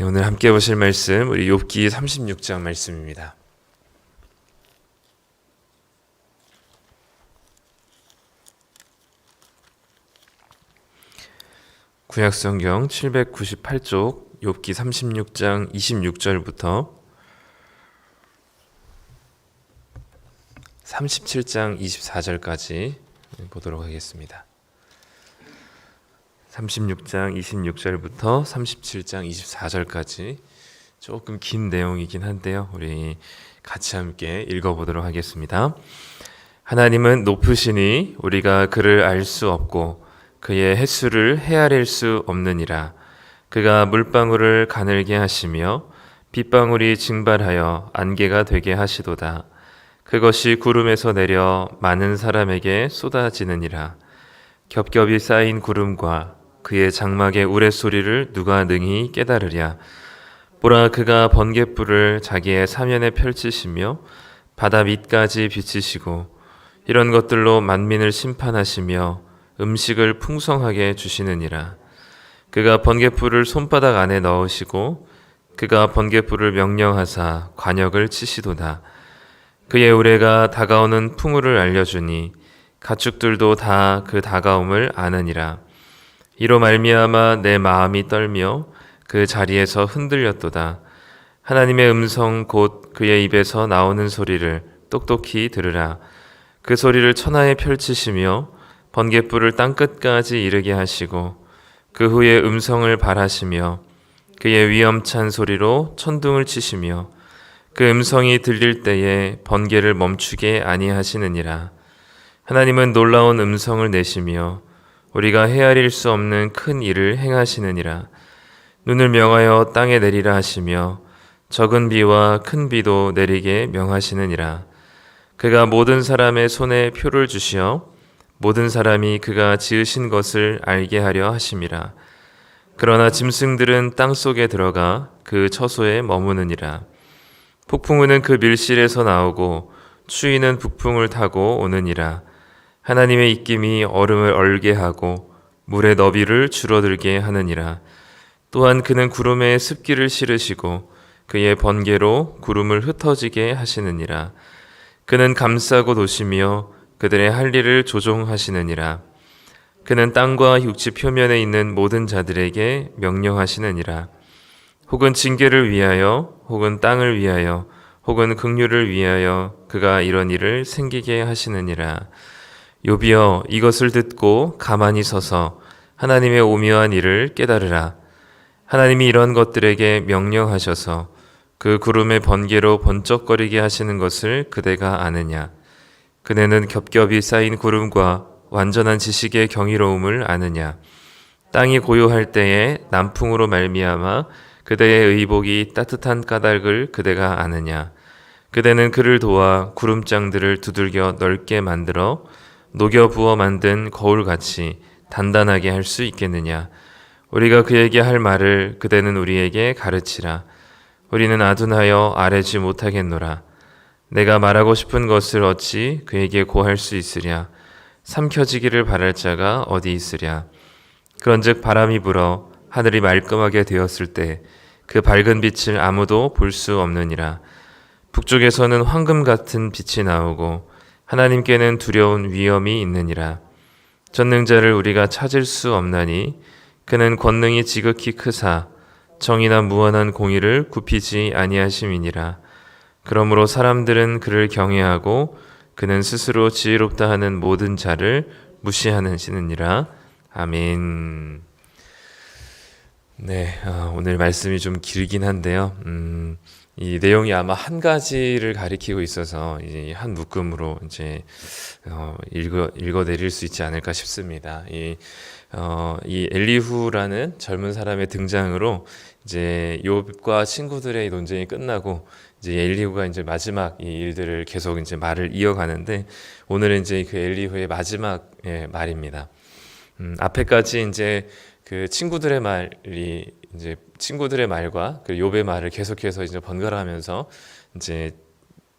네, 오늘 함께 보실 말씀 우리 욥기 36장 말씀입니다. 구약성경 798쪽 욥기 36장 26절부터 37장 24절까지 보도록 하겠습니다. 36장 26절부터 37장 24절까지 조금 긴 내용이긴 한데요. 우리 같이 함께 읽어보도록 하겠습니다. 하나님은 높으시니 우리가 그를 알 수 없고 그의 횟수를 헤아릴 수 없느니라. 그가 물방울을 가늘게 하시며 빗방울이 증발하여 안개가 되게 하시도다. 그것이 구름에서 내려 많은 사람에게 쏟아지느니라. 겹겹이 쌓인 구름과 그의 장막의 우레소리를 누가 능히 깨달으랴. 보라, 그가 번갯불을 자기의 사면에 펼치시며 바다 밑까지 비치시고 이런 것들로 만민을 심판하시며 음식을 풍성하게 주시느니라. 그가 번갯불을 손바닥 안에 넣으시고 그가 번갯불을 명령하사 관역을 치시도다. 그의 우레가 다가오는 풍우를 알려주니 가축들도 다 그 다가옴을 아느니라. 이로 말미암아 내 마음이 떨며 그 자리에서 흔들렸도다. 하나님의 음성 곧 그의 입에서 나오는 소리를 똑똑히 들으라. 그 소리를 천하에 펼치시며 번갯불을 땅끝까지 이르게 하시고 그 후에 음성을 발하시며 그의 위엄찬 소리로 천둥을 치시며 그 음성이 들릴 때에 번개를 멈추게 아니하시느니라. 하나님은 놀라운 음성을 내시며 우리가 헤아릴 수 없는 큰 일을 행하시느니라. 눈을 명하여 땅에 내리라 하시며 적은 비와 큰 비도 내리게 명하시느니라. 그가 모든 사람의 손에 표를 주시어 모든 사람이 그가 지으신 것을 알게 하려 하심이라. 그러나 짐승들은 땅 속에 들어가 그 처소에 머무느니라. 폭풍우는 그 밀실에서 나오고 추위는 북풍을 타고 오느니라. 하나님의 입김이 얼음을 얼게 하고 물의 너비를 줄어들게 하느니라. 또한 그는 구름에 습기를 실으시고 그의 번개로 구름을 흩어지게 하시느니라. 그는 감싸고 도시며 그들의 할 일을 조종하시느니라. 그는 땅과 육지 표면에 있는 모든 자들에게 명령하시느니라. 혹은 징계를 위하여 혹은 땅을 위하여 혹은 긍휼을 위하여 그가 이런 일을 생기게 하시느니라. 욥이여, 이것을 듣고 가만히 서서 하나님의 오묘한 일을 깨달으라. 하나님이 이런 것들에게 명령하셔서 그 구름의 번개로 번쩍거리게 하시는 것을 그대가 아느냐? 그대는 겹겹이 쌓인 구름과 완전한 지식의 경이로움을 아느냐? 땅이 고요할 때에 남풍으로 말미암아 그대의 의복이 따뜻한 까닭을 그대가 아느냐? 그대는 그를 도와 구름장들을 두들겨 넓게 만들어 녹여 부어 만든 거울같이 단단하게 할 수 있겠느냐? 우리가 그에게 할 말을 그대는 우리에게 가르치라. 우리는 아둔하여 아뢰지 못하겠노라. 내가 말하고 싶은 것을 어찌 그에게 고할 수 있으랴? 삼켜지기를 바랄 자가 어디 있으랴? 그런즉 바람이 불어 하늘이 말끔하게 되었을 때 그 밝은 빛을 아무도 볼 수 없느니라. 북쪽에서는 황금 같은 빛이 나오고 하나님께는 두려운 위엄이 있느니라. 전능자를 우리가 찾을 수 없나니 그는 권능이 지극히 크사 정의나 무한한 공의를 굽히지 아니하심이니라. 그러므로 사람들은 그를 경외하고 그는 스스로 지혜롭다 하는 모든 자를 무시하시느니라. 아멘. 네, 오늘 말씀이 좀 길긴 한데요. 이 내용이 아마 한 가지를 가리키고 있어서 이제 한 묶음으로 이제 읽어내릴 수 있지 않을까 싶습니다. 이 엘리후라는 젊은 사람의 등장으로 이제 욥과 친구들의 논쟁이 끝나고 이제 엘리후가 이제 마지막 이 일들을 계속 이제 말을 이어가는데 오늘은 이제 그 엘리후의 마지막 말입니다. 앞에까지 이제 그 친구들의 말이 이제 친구들의 말과 그 욥의 말을 계속해서 이제 번갈아가면서 이제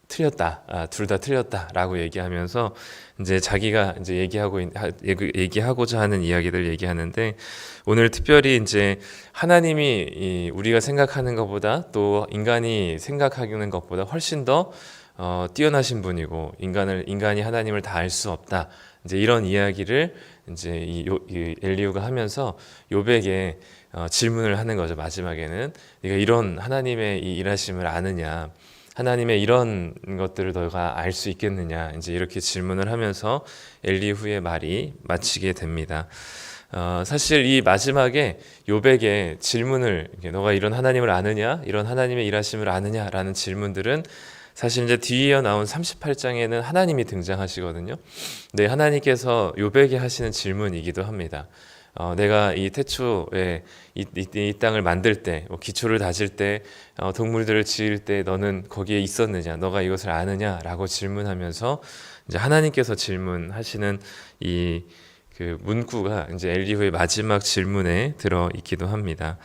틀렸다, 둘 다 틀렸다라고 얘기하면서 이제 자기가 이제 얘기하고자 하는 이야기들 얘기하는데, 오늘 특별히 이제 하나님이 우리가 생각하는 것보다 또 인간이 생각하는 것보다 훨씬 더 뛰어나신 분이고, 인간이 하나님을 다 알 수 없다, 이제 이런 이야기를 이제 이 엘리후가 하면서 욥에게 질문을 하는 거죠. 마지막에는 네가 이런 하나님의 이 일하심을 아느냐, 하나님의 이런 것들을 너가 알 수 있겠느냐, 이제 이렇게 질문을 하면서 엘리후의 말이 마치게 됩니다. 사실 이 마지막에 욥에게 질문을, 너가 이런 하나님을 아느냐, 이런 하나님의 일하심을 아느냐라는 질문들은 사실 이제 뒤이어 나온 38장에는 하나님이 등장하시거든요. 네, 하나님께서 욥에게 하시는 질문이기도 합니다. 내가 이 태초에 이 땅을 만들 때, 기초를 다질 때, 동물들을 지을 때 너는 거기에 있었느냐, 너가 이것을 아느냐라고 질문하면서 이제 하나님께서 질문하시는 그 문구가 이제 엘리후의 마지막 질문에 들어 있기도 합니다.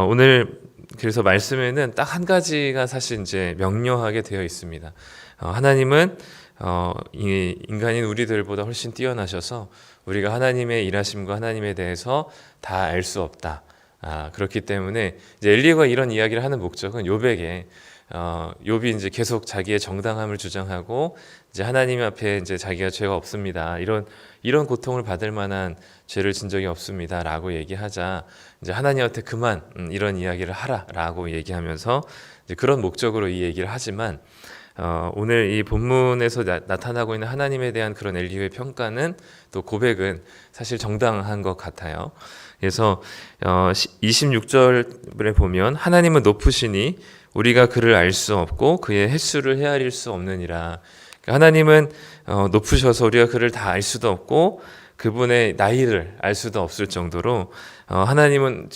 오늘 그래서 말씀에는 딱 한 가지가 사실 이제 명료하게 되어 있습니다. 하나님은 인간인 우리들보다 훨씬 뛰어나셔서 우리가 하나님의 일하심과 하나님에 대해서 다 알 수 없다. 그렇기 때문에 이제 엘리후가 이런 이야기를 하는 목적은 욥에게, 욥이 이제 계속 자기의 정당함을 주장하고 이제 하나님 앞에 이제 자기가 죄가 없습니다, 이런 고통을 받을 만한 죄를 진 적이 없습니다라고 얘기하자, 이제 하나님한테 그만 이런 이야기를 하라라고 얘기하면서 이제 그런 목적으로 이 얘기를 하지만, 오늘 이 본문에서 나타나고 있는 하나님에 대한 그런 엘리후의 평가는, 또 고백은 사실 정당한 것 같아요. 그래서 26절에 보면 하나님은 높으시니 우리가 그를 알 수 없고 그의 횟수를 헤아릴 수 없느니라. 그러니까 하나님은 높으셔서 우리가 그를 다 알 수도 없고 그분의 나이를 알 수도 없을 정도로, 하나님은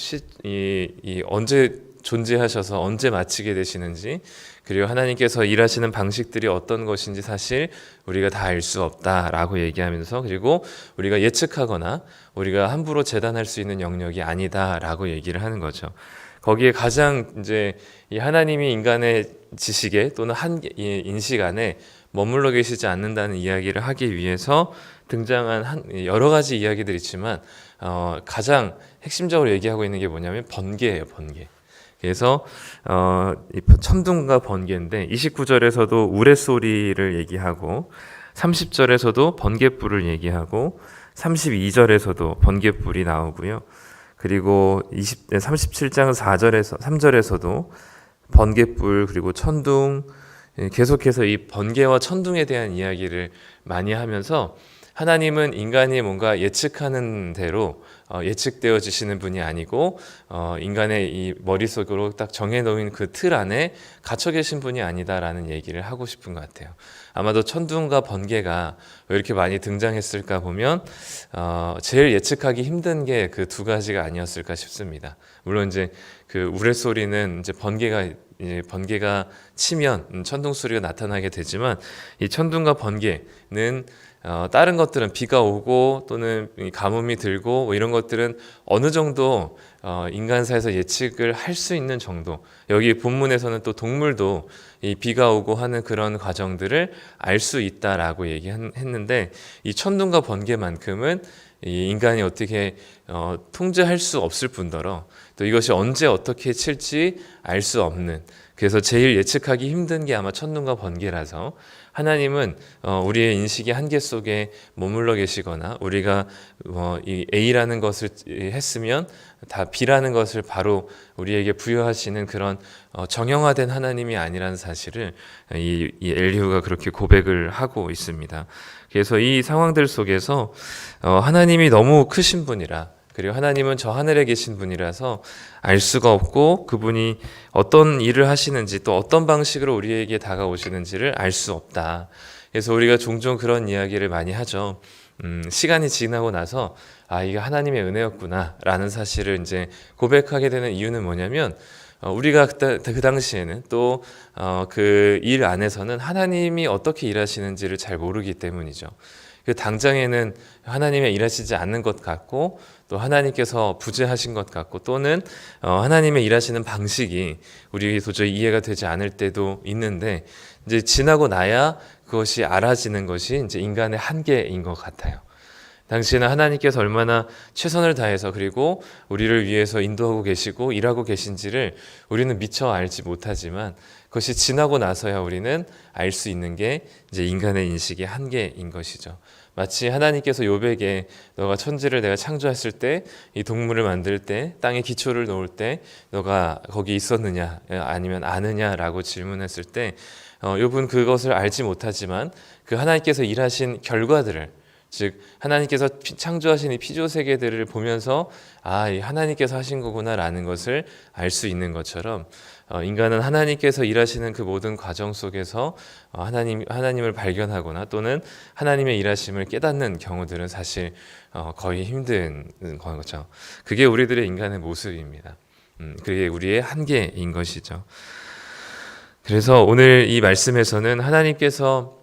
언제 존재하셔서 언제 마치게 되시는지, 그리고 하나님께서 일하시는 방식들이 어떤 것인지 사실 우리가 다 알 수 없다라고 얘기하면서, 그리고 우리가 예측하거나 우리가 함부로 재단할 수 있는 영역이 아니다라고 얘기를 하는 거죠. 거기에 가장 이제 이 하나님이 인간의 지식에 또는 인식 안에 머물러 계시지 않는다는 이야기를 하기 위해서 등장한 여러 가지 이야기들이 있지만, 가장 핵심적으로 얘기하고 있는 게 뭐냐면 번개예요, 번개. 그래서 천둥과 번개인데, 29절에서도 우레소리를 얘기하고 30절에서도 번개불을 얘기하고 32절에서도 번개불이 나오고요. 그리고 37장 3절에서도 번개불, 그리고 천둥, 계속해서 이 번개와 천둥에 대한 이야기를 많이 하면서, 하나님은 인간이 뭔가 예측하는 대로 예측되어지시는 분이 아니고, 인간의 이 머릿속으로 딱 정해놓은 그 틀 안에 갇혀 계신 분이 아니다라는 얘기를 하고 싶은 것 같아요. 아마도 천둥과 번개가 왜 이렇게 많이 등장했을까 보면, 제일 예측하기 힘든 게 그 두 가지가 아니었을까 싶습니다. 물론 이제 그 우레소리는 이제 번개가 치면 천둥 소리가 나타나게 되지만, 이 천둥과 번개는 다른 것들은 비가 오고 또는 가뭄이 들고 뭐 이런 것들은 어느 정도 인간사에서 예측을 할 수 있는 정도, 여기 본문에서는 또 동물도 이 비가 오고 하는 그런 과정들을 알 수 있다라고 얘기했는데, 이 천둥과 번개만큼은 이 인간이 어떻게 통제할 수 없을 뿐더러 또 이것이 언제 어떻게 칠지 알 수 없는, 그래서 제일 예측하기 힘든 게 아마 천둥과 번개라서, 하나님은 우리의 인식의 한계 속에 머물러 계시거나, 우리가 이 A라는 것을 했으면 다 B라는 것을 바로 우리에게 부여하시는 그런 정형화된 하나님이 아니라는 사실을 이 엘리후가 그렇게 고백을 하고 있습니다. 그래서 이 상황들 속에서 하나님이 너무 크신 분이라, 그리고 하나님은 저 하늘에 계신 분이라서 알 수가 없고, 그분이 어떤 일을 하시는지 또 어떤 방식으로 우리에게 다가오시는지를 알 수 없다. 그래서 우리가 종종 그런 이야기를 많이 하죠. 시간이 지나고 나서 이게 하나님의 은혜였구나 라는 사실을 이제 고백하게 되는 이유는 뭐냐면, 우리가 그 당시에는 또 그 일 안에서는 하나님이 어떻게 일하시는지를 잘 모르기 때문이죠. 그 당장에는 하나님이 일하시지 않는 것 같고, 또 하나님께서 부재하신 것 같고, 또는 하나님의 일하시는 방식이 우리 도저히 이해가 되지 않을 때도 있는데, 이제 지나고 나야 그것이 알아지는 것이 이제 인간의 한계인 것 같아요. 당시에는 하나님께서 얼마나 최선을 다해서 그리고 우리를 위해서 인도하고 계시고 일하고 계신지를 우리는 미처 알지 못하지만 그것이 지나고 나서야 우리는 알 수 있는 게 이제 인간의 인식의 한계인 것이죠. 마치 하나님께서 욥에게 너가 천지를 내가 창조했을 때, 이 동물을 만들 때, 땅에 기초를 놓을 때 너가 거기 있었느냐 아니면 아느냐라고 질문했을 때 욥은 그것을 알지 못하지만 그 하나님께서 일하신 결과들을, 즉 하나님께서 창조하신 이 피조 세계들을 보면서 이 하나님께서 하신 거구나라는 것을 알 수 있는 것처럼 인간은 하나님께서 일하시는 그 모든 과정 속에서 하나님을 발견하거나 또는 하나님의 일하심을 깨닫는 경우들은 사실 거의 힘든 거죠. 그게 우리들의 인간의 모습입니다. 그게 우리의 한계인 것이죠. 그래서 오늘 이 말씀에서는 하나님께서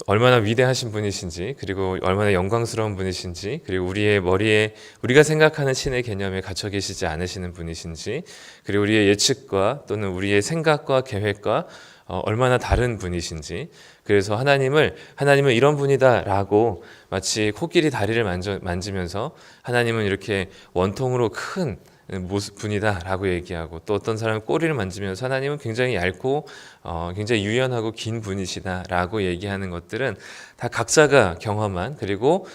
얼마나 위대하신 분이신지, 그리고 얼마나 영광스러운 분이신지, 그리고 우리의 머리에 우리가 생각하는 신의 개념에 갇혀 계시지 않으시는 분이신지, 그리고 우리의 예측과 또는 우리의 생각과 계획과 얼마나 다른 분이신지, 그래서 하나님은 이런 분이다라고 마치 코끼리 다리를 만지면서 하나님은 이렇게 원통으로 큰 분이다라고 얘기하고, 또 어떤 사람은 꼬리를 만지면서 하나님은 굉장히 얇고 굉장히 유연하고 긴 분이시다라고 얘기하는 것들은 다 각자가 경험한, 그리고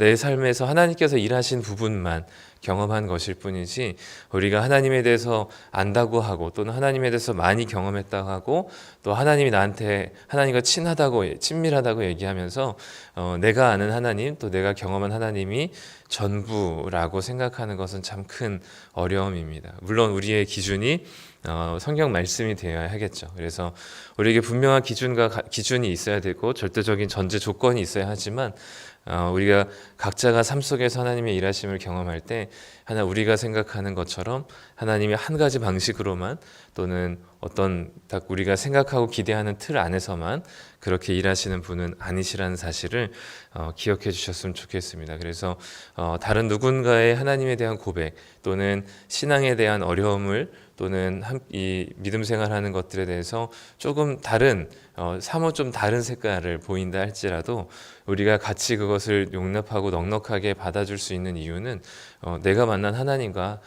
내 삶에서 하나님께서 일하신 부분만 경험한 것일 뿐이지, 우리가 하나님에 대해서 안다고 하고 또는 하나님에 대해서 많이 경험했다고 하고 또 하나님이 나한테 하나님과 친밀하다고 얘기하면서 내가 아는 하나님, 또 내가 경험한 하나님이 전부라고 생각하는 것은 참 큰 어려움입니다. 물론 우리의 기준이 성경 말씀이 되어야 하겠죠. 그래서 우리에게 분명한 기준이 있어야 되고 절대적인 전제 조건이 있어야 하지만 우리가 각자가 삶 속에서 하나님의 일하심을 경험할 때 우리가 생각하는 것처럼 하나님이 한 가지 방식으로만 또는 어떤 딱 우리가 생각하고 기대하는 틀 안에서만 그렇게 일하시는 분은 아니시라는 사실을 기억해 주셨으면 좋겠습니다. 그래서 다른 누군가의 하나님에 대한 고백 또는 신앙에 대한 어려움을 또는 이 믿음 생활하는 것들에 대해서 조금 다른 사뭇 좀 다른 색깔을 보인다 할지라도 우리가 같이 그것을 용납하고 넉넉하게 받아줄 수 있는 이유는 내가 만난 하나님과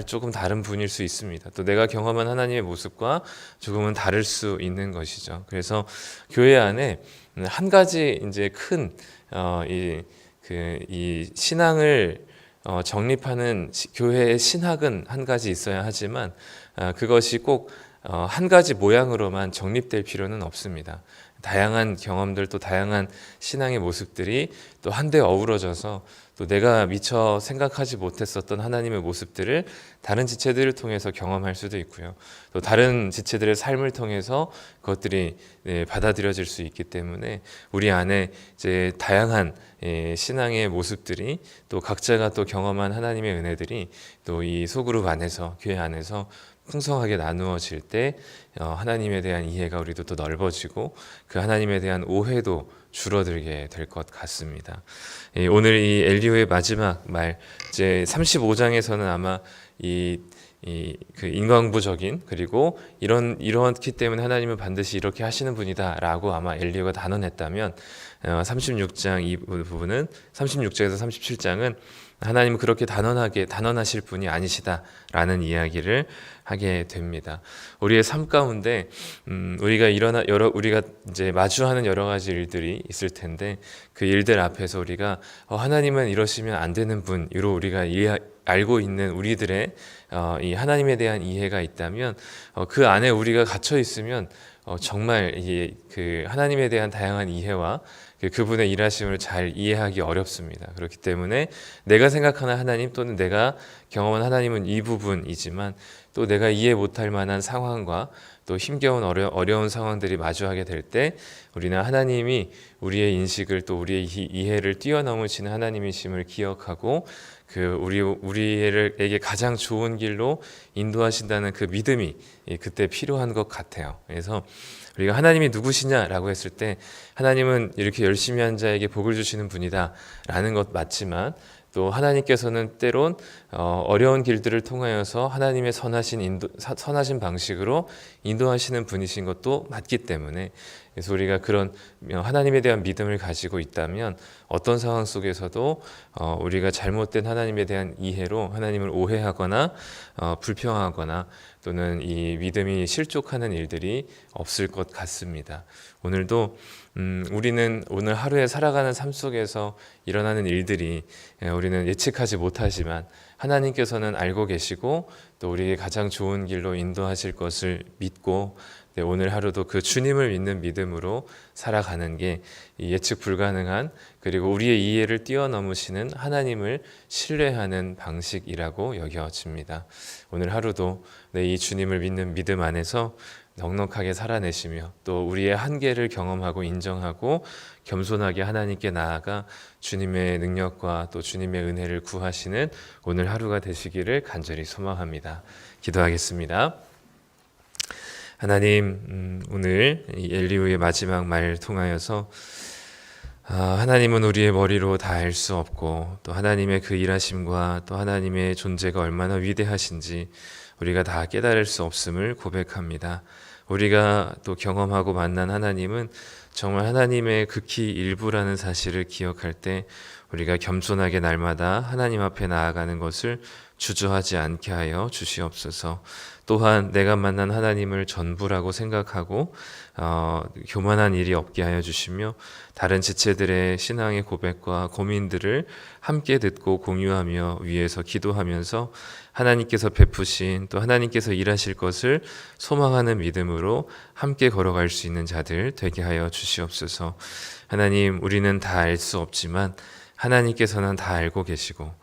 조금 다른 분일 수 있습니다. 또 내가 경험한 하나님의 모습과 조금은 다를 수 있는 것이죠. 그래서 교회 안에 한 가지 이제 큰 이 신앙을 정립하는 교회의 신학은 한 가지 있어야 하지만 그것이 꼭 한 가지 모양으로만 정립될 필요는 없습니다. 다양한 경험들 또 다양한 신앙의 모습들이 또 한데 어우러져서 또 내가 미처 생각하지 못했었던 하나님의 모습들을 다른 지체들을 통해서 경험할 수도 있고요. 또 다른 지체들의 삶을 통해서 그것들이 받아들여질 수 있기 때문에 우리 안에 이제 다양한 신앙의 모습들이 또 각자가 또 경험한 하나님의 은혜들이 또 이 소그룹 안에서 교회 안에서 풍성하게 나누어질 때 하나님에 대한 이해가 우리도 또 넓어지고 그 하나님에 대한 오해도 줄어들게 될 것 같습니다. 오늘 이 엘리후의 마지막 말, 이제 35장에서는 아마 그 인과응보적인, 그리고 이렇기 때문에 하나님은 반드시 이렇게 하시는 분이다라고 아마 엘리후가 단언했다면 36장 이 부분은 36장에서 37장은 하나님은 그렇게 단언하실 분이 아니시다라는 이야기를 하게 됩니다. 우리의 삶 가운데 우리가 이제 마주하는 여러 가지 일들이 있을 텐데 그 일들 앞에서 우리가 하나님은 이러시면 안 되는 분으로 우리가 알고 있는 우리들의 이 하나님에 대한 이해가 있다면 그 안에 우리가 갇혀 있으면 정말 그 하나님에 대한 다양한 이해와 그분의 일하심을 잘 이해하기 어렵습니다. 그렇기 때문에 내가 생각하는 하나님 또는 내가 경험한 하나님은 이 부분이지만 또 내가 이해 못할 만한 상황과 또 힘겨운 어려운 상황들이 마주하게 될 때 우리는 하나님이 우리의 인식을 또 우리의 이해를 뛰어넘으시는 하나님이심을 기억하고 우리에게 가장 좋은 길로 인도하신다는 그 믿음이 그때 필요한 것 같아요. 그래서 우리가 하나님이 누구시냐라고 했을 때 하나님은 이렇게 열심히 한 자에게 복을 주시는 분이다 라는 것 맞지만 또 하나님께서는 때론 어려운 길들을 통하여서 하나님의 선하신 방식으로 인도하시는 분이신 것도 맞기 때문에, 그래서 우리가 그런 하나님에 대한 믿음을 가지고 있다면 어떤 상황 속에서도 우리가 잘못된 하나님에 대한 이해로 하나님을 오해하거나 불평하거나 또는 이 믿음이 실족하는 일들이 없을 것 같습니다. 오늘도 우리는 오늘 하루에 살아가는 삶 속에서 일어나는 일들이 우리는 예측하지 못하지만 하나님께서는 알고 계시고 또 우리에게 가장 좋은 길로 인도하실 것을 믿고, 오늘 하루도 그 주님을 믿는 믿음으로 살아가는 게 예측 불가능한, 그리고 우리의 이해를 뛰어넘으시는 하나님을 신뢰하는 방식이라고 여겨집니다. 오늘 하루도 이 주님을 믿는 믿음 안에서 넉넉하게 살아내시며 또 우리의 한계를 경험하고 인정하고 겸손하게 하나님께 나아가 주님의 능력과 또 주님의 은혜를 구하시는 오늘 하루가 되시기를 간절히 소망합니다. 기도하겠습니다. 하나님, 오늘 이 엘리후의 마지막 말 통하여서 하나님은 우리의 머리로 다 알 수 없고 또 하나님의 그 일하심과 또 하나님의 존재가 얼마나 위대하신지 우리가 다 깨달을 수 없음을 고백합니다. 우리가 또 경험하고 만난 하나님은 정말 하나님의 극히 일부라는 사실을 기억할 때 우리가 겸손하게 날마다 하나님 앞에 나아가는 것을 주저하지 않게 하여 주시옵소서. 또한 내가 만난 하나님을 전부라고 생각하고 교만한 일이 없게 하여 주시며 다른 지체들의 신앙의 고백과 고민들을 함께 듣고 공유하며 위에서 기도하면서 하나님께서 베푸신 또 하나님께서 일하실 것을 소망하는 믿음으로 함께 걸어갈 수 있는 자들 되게 하여 주시옵소서. 하나님, 우리는 다 알 수 없지만 하나님께서는 다 알고 계시고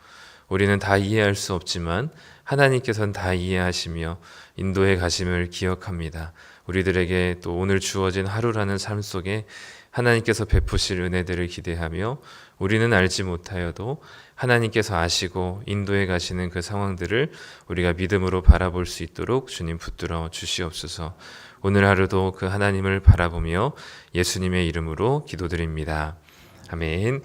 우리는 다 이해할 수 없지만 하나님께서는 다 이해하시며 인도해 가심을 기억합니다. 우리들에게 또 오늘 주어진 하루라는 삶 속에 하나님께서 베푸실 은혜들을 기대하며 우리는 알지 못하여도 하나님께서 아시고 인도해 가시는 그 상황들을 우리가 믿음으로 바라볼 수 있도록 주님 붙들어 주시옵소서. 오늘 하루도 그 하나님을 바라보며 예수님의 이름으로 기도드립니다. 아멘.